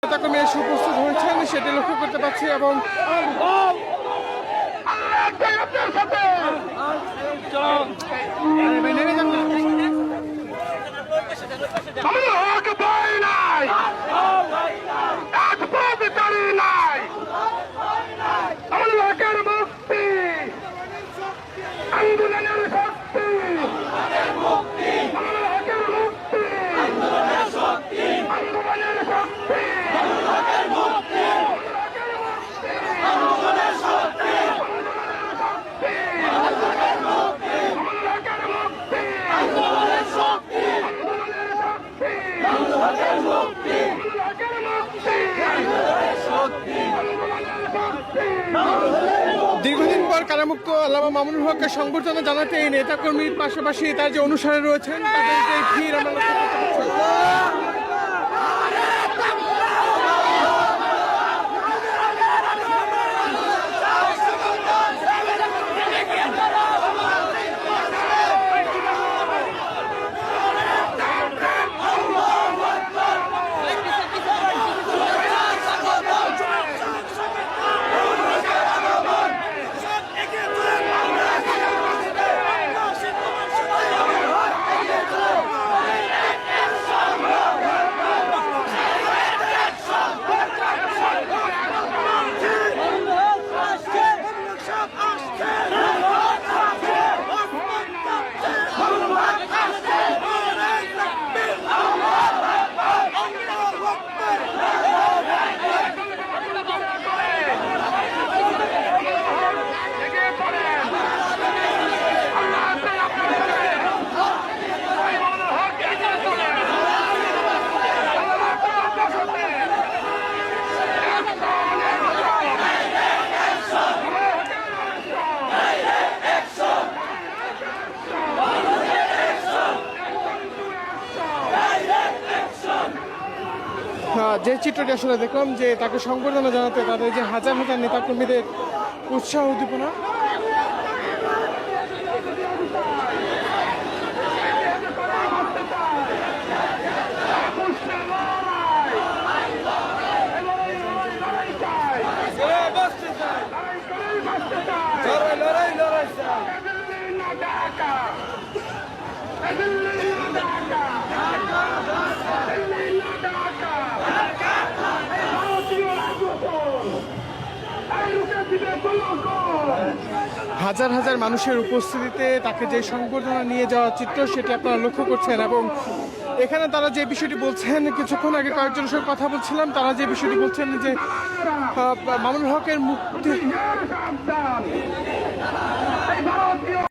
নেতাকর্মী এসে উপস্থিত হয়েছেন সেটি লক্ষ্য করতে পারছি এবং দীর্ঘদিন পর কারামুক্ত আল্লামা মামুনুল হককে সংবর্ধনা জানাতে এই নেতাকর্মীর পাশাপাশি তার যে অনুসারী রয়েছেন তাদের যে ভিড় আমরা লক্ষ্য করতে পারছি। যে চিত্রটি আসলে দেখলাম যে তাকে সংবর্ধনা জানাতে তাদের যে হাজার হাজার নেতাকর্মীদের উৎসাহ উদ্দীপনা হাজার হাজার মানুষের উপস্থিতিতে তাকে যে সংবর্ধনা নিয়ে যাওয়ার চিত্র সেটি আপনারা লক্ষ্য করছেন এবং এখানে তারা যে বিষয়টি বলছেন কিছুক্ষণ আগে কয়েকজনের সঙ্গে কথা বলছিলাম তারা যে বিষয়টি বলছেন যে মামুনুল হকের মুক্তি